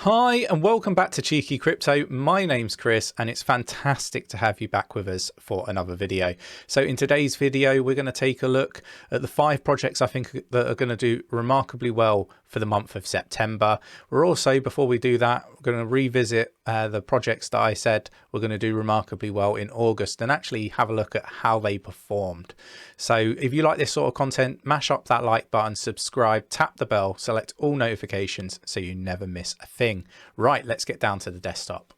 Hi and welcome back to Cheeky Crypto. My name's Chris and it's fantastic to have you back with us for another video. So in today's video we're going to take a look at the 5 projects I think that are going to do remarkably well for the month of September. We're also, before we do that, we're going to revisit the projects that I said we're going to do remarkably well in August and actually have a look at how they performed. So if you like this sort of content, mash up that like button, subscribe, tap the bell, select all notifications so you never miss a thing. Right, let's get down to the desktop.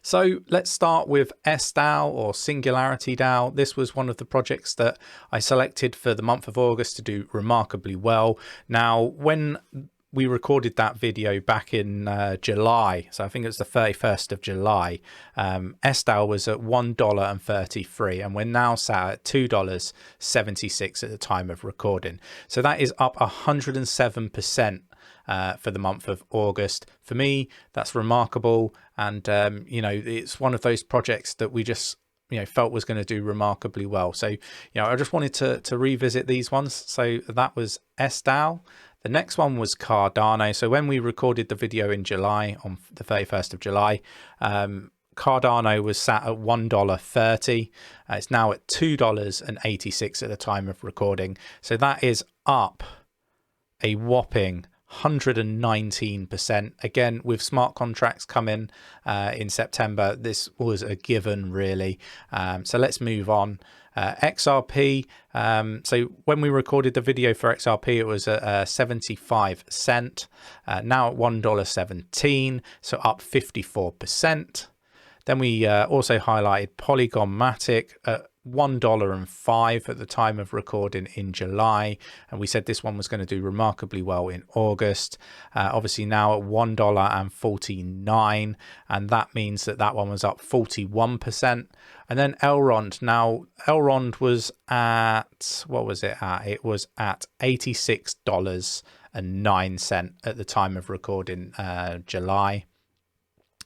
So let's start with 𝗕𝗓 or Singularity DAO. This was one of the projects that I selected for the month of August to do remarkably well. Now, when we recorded that video back in July, so I think it was the 31st of July, 𝗕𝗓 was at $1.33 and we're now sat at $2.76 at the time of recording. So that is up 107% for the month of August. For me, that's remarkable, and you know, it's one of those projects that we just felt was going to do remarkably well. So I just wanted to revisit these ones. So that was 𝗕𝗓. The next one was Cardano. So when we recorded the video in July, on the 31st of July, Cardano was sat at $1.30. It's now at $2.86 at the time of recording. So that is up a whopping 119%. Again, with smart contracts coming in September, this was a given, really. So let's move on. XRP. So when we recorded the video for XRP, it was at 75 cents. Now at $1.17, so up 54%. Then we also highlighted Polygon Matic at $1.05 at the time of recording in July, and we said this one was going to do remarkably well in August. Obviously now at $1.49, and that means that that one was up 41%. And then Elrond. Now Elrond was at, what was it at? It was at $86.09 at the time of recording July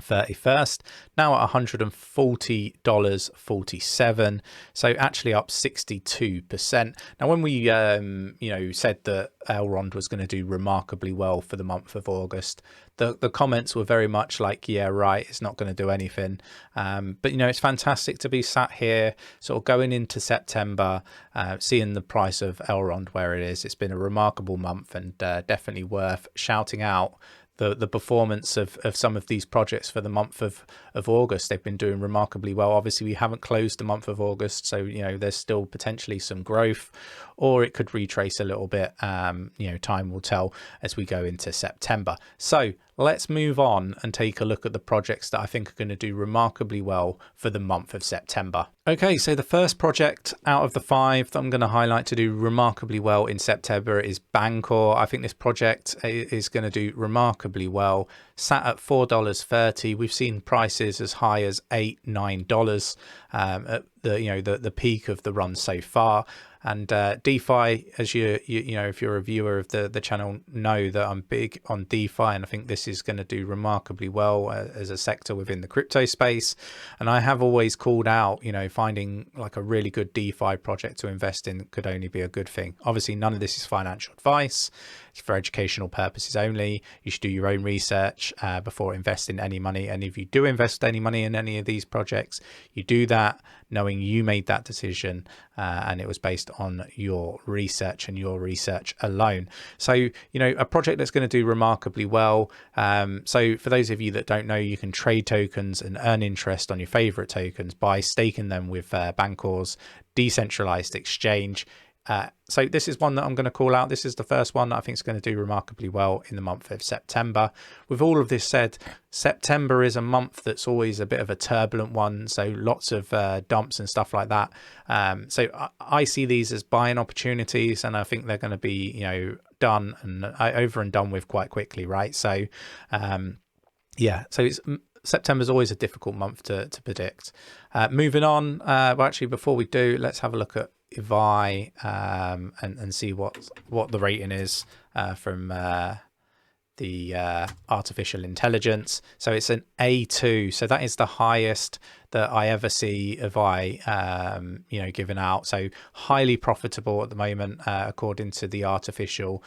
31st, now at $140.47, so actually up 62%. Now when we said that Elrond was going to do remarkably well for the month of August, the comments were very much like, yeah, right, it's not going to do anything. But it's fantastic to be sat here sort of going into September, seeing the price of Elrond where it is. It's been a remarkable month, and definitely worth shouting out the performance of some of these projects for the month of August. They've been doing remarkably well. Obviously, we haven't closed the month of August, so there's still potentially some growth, or it could retrace a little bit. Time will tell as we go into September. So let's move on and take a look at the projects that I think are going to do remarkably well for the month of September. Okay, so the first project out of the 5 that I'm going to highlight to do remarkably well in September is Bancor. I think this project is going to do remarkably well. Sat at $4.30. We've seen prices as high as $8, $9 at the peak of the run so far. And DeFi, as if you're a viewer of the channel, know that I'm big on DeFi, and I think this is going to do remarkably well as a sector within the crypto space. And I have always called out, finding like a really good DeFi project to invest in could only be a good thing. Obviously, none of this is financial advice. It's for educational purposes only. You should do your own research before investing any money. And if you do invest any money in any of these projects, you do that knowing you made that decision and it was based on your research and your research alone. So, a project that's going to do remarkably well. So for those of you that don't know, you can trade tokens and earn interest on your favorite tokens by staking them with Bancor's decentralized exchange. So this is one that I'm going to call out. This is the first one that I think is going to do remarkably well in the month of September. With all of this said, September is a month that's always a bit of a turbulent one. So lots of dumps and stuff like that. So I see these as buying opportunities, and I think they're going to be, done and over and done with quite quickly, right? So yeah, so September's always a difficult month to predict. Moving on, well, actually, before we do, let's have a look at 𝗲 and see what the rating is from the artificial intelligence. So it's an A2, so that is the highest that I ever see 𝗲 given out. So highly profitable at the moment, according to the artificial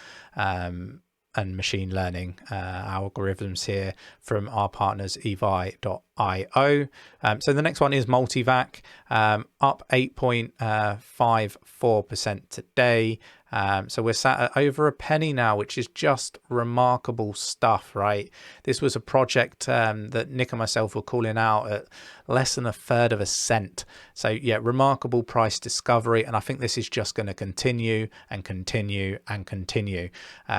and machine learning algorithms here from our partners advice.io. So the next one is Multivac, up 8.54% today. So we're sat at over a penny now, which is just remarkable stuff, right? This was a project that Nick and myself were calling out at less than 1/3 of a cent. So yeah, remarkable price discovery. And I think this is just going to continue and continue and continue.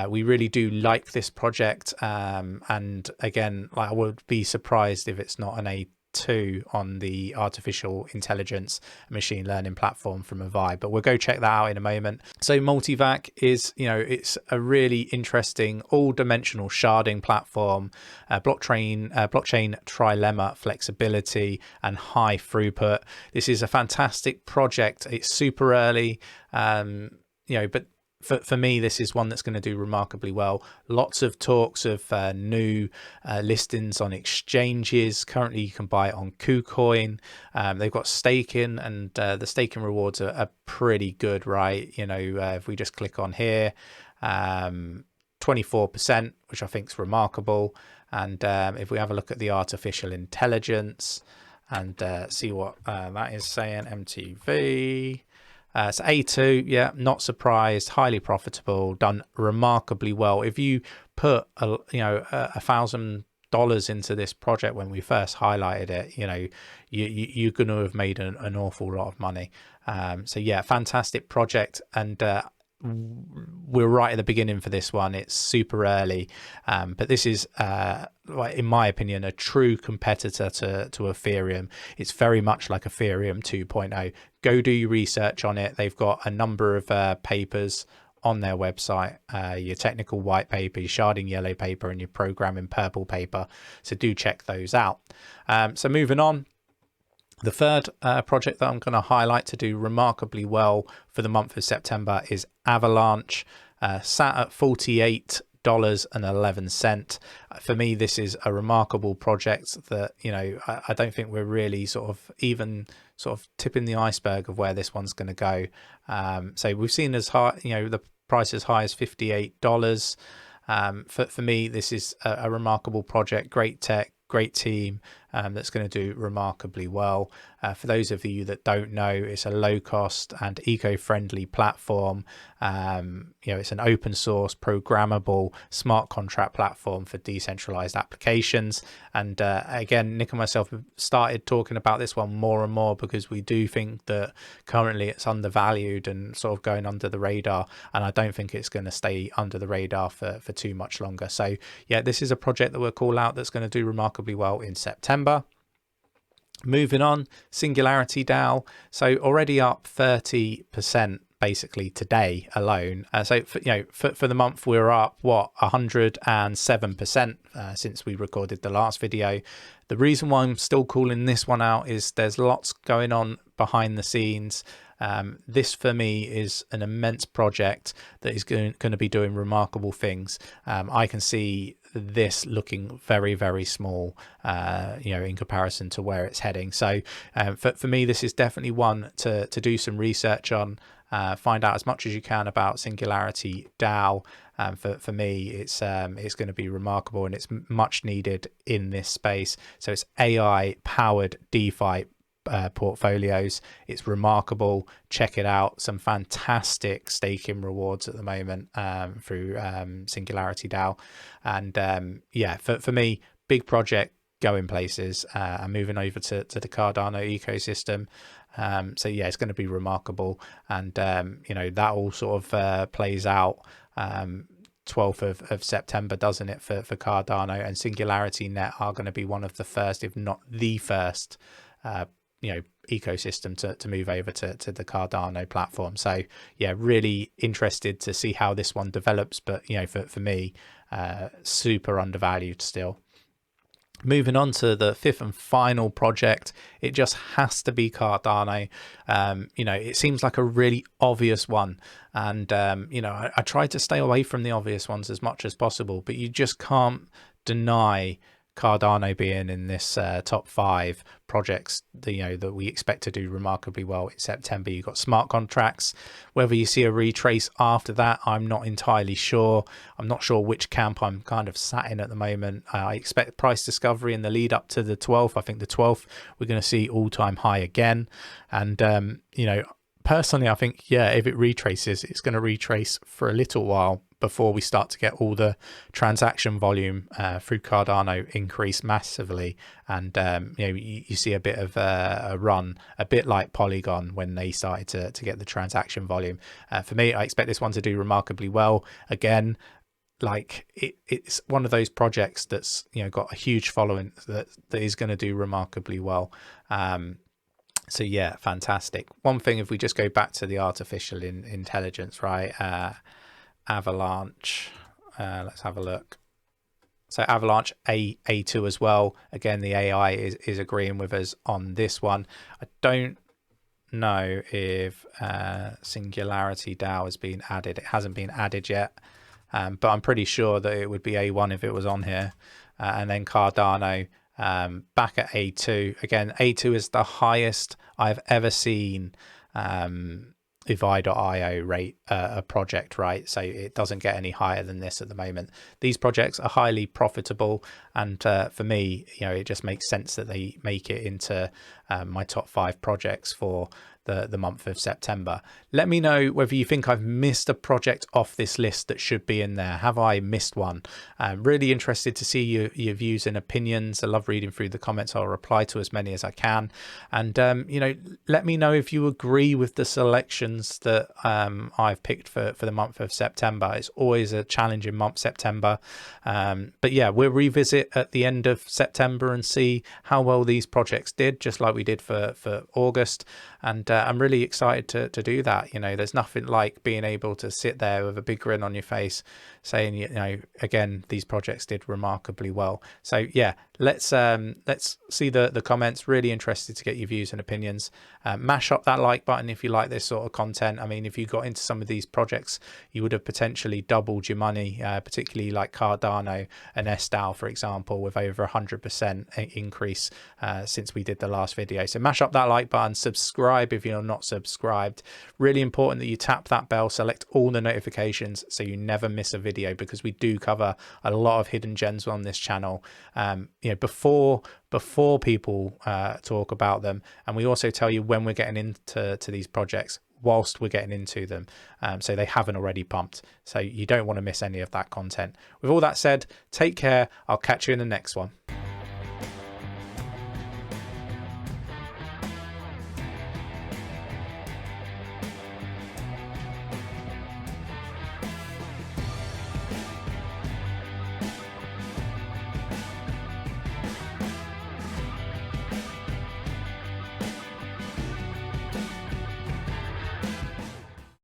We really do like this project. And again, I would be surprised if it's not an A2 on the artificial intelligence machine learning platform from Avalanche, but we'll go check that out in a moment. So Multivac is, it's a really interesting all-dimensional sharding platform, blockchain trilemma flexibility and high throughput. This is a fantastic project. It's super early, but for me, this is one that's going to do remarkably well. Lots of talks of new listings on exchanges. Currently, you can buy it on KuCoin. They've got staking, and the staking rewards are pretty good, right? If we just click on here, 24%, which I think is remarkable. And if we have a look at the artificial intelligence and see what that is saying, MTV. So A2, yeah, not surprised, highly profitable, done remarkably well. If you put $1,000 into this project when we first highlighted it, you're going to have made an awful lot of money. So yeah, fantastic project, and we're right at the beginning for this one. It's super early, but this is, in my opinion, a true competitor to Ethereum. It's very much like Ethereum 2.0. Go do your research on it. They've got a number of papers on their website, your technical white paper, your sharding yellow paper, and your programming purple paper. So do check those out. So moving on. The third project that I'm going to highlight to do remarkably well for the month of September is Avalanche, sat at $48.11. For me, this is a remarkable project that, I don't think we're really even tipping the iceberg of where this one's going to go. So we've seen as high, the price as high as $58. For me, this is a remarkable project, great tech, great team, that's going to do remarkably well. For those of you that don't know, it's a low cost and eco-friendly platform. It's an open source programmable smart contract platform for decentralized applications. And again, Nick and myself have started talking about this one more and more because we do think that currently it's undervalued and sort of going under the radar. And I don't think it's going to stay under the radar for too much longer. So yeah, this is a project that we'll call out that's going to do remarkably well in September. Moving on, Singularity DAO, so already up 30% basically today alone. So for the month we're up 107% since we recorded the last video. The reason why I'm still calling this one out is there's lots going on behind the scenes. This for me is an immense project that is going to be doing remarkable things. I can see this looking very, very small, in comparison to where it's heading. So for me, this is definitely one to do some research on, find out as much as you can about Singularity DAO. For me, it's going to be remarkable, and it's much needed in this space. So it's AI powered DeFi portfolios. It's remarkable. Check it out. Some fantastic staking rewards at the moment through Singularity DAO. And for me, big project, going places, and moving over to the Cardano ecosystem. So yeah, it's going to be remarkable. And that all sort of plays out 12th of September, doesn't it, for Cardano, and Singularity Net are going to be one of the first, if not the first, ecosystem to move over to the Cardano platform. So yeah, really interested to see how this one develops, but for me, super undervalued still. Moving on to the fifth and final project, it just has to be Cardano. It seems like a really obvious one, and I try to stay away from the obvious ones as much as possible, but you just can't deny Cardano being in this top 5 projects that we expect to do remarkably well in September. You've got smart contracts. Whether you see a retrace after that, I'm not entirely sure. I'm not sure which camp I'm kind of sat in at the moment. I expect price discovery in the lead up to the 12th. I think the 12th we're going to see all-time high again. And personally, I think, yeah, if it retraces, it's going to retrace for a little while before we start to get all the transaction volume through Cardano increase massively. And you see a bit of a run, a bit like Polygon when they started to get the transaction volume. For me, I expect this one to do remarkably well. Again, like it's one of those projects that's got a huge following that is going to do remarkably well. So yeah, fantastic. One thing, if we just go back to the artificial intelligence, right? Avalanche, let's have a look. So Avalanche A2 as well. Again, the AI is agreeing with us on this one. I don't know if Singularity DAO has been added. It hasn't been added yet, but I'm pretty sure that it would be A1 if it was on here. And then Cardano back at A2. Again, A2 is the highest I've ever seen 𝗕𝗘𝗪𝗧𝗕 rate a project, right? So it doesn't get any higher than this at the moment. These projects are highly profitable, and for me, it just makes sense that they make it into my top 5 projects for the month of September. Let me know whether you think I've missed a project off this list that should be in there. Have I missed one? I'm really interested to see your views and opinions. I love reading through the comments. I'll reply to as many as I can. And let me know if you agree with the selections that I've picked for the month of September. It's always a challenging month, September. But yeah, we'll revisit at the end of September and see how well these projects did, just like we did for August. And I'm really excited to do that. There's nothing like being able to sit there with a big grin on your face saying, again, these projects did remarkably well. So yeah, let's see the comments. Really interested to get your views and opinions. Mash up that like button if you like this sort of content. I mean, if you got into some of these projects, you would have potentially doubled your money, particularly like Cardano and 𝗕𝗪, for example, with over 100% increase since we did the last video. So mash up that like button, subscribe if you're not subscribed. Really important that you tap that bell, select all the notifications so you never miss a video, because we do cover a lot of hidden gems on this channel before people talk about them, and we also tell you when we're getting into these projects whilst we're getting into them, so they haven't already pumped, so you don't want to miss any of that content. With all that said, take care. I'll catch you in the next one.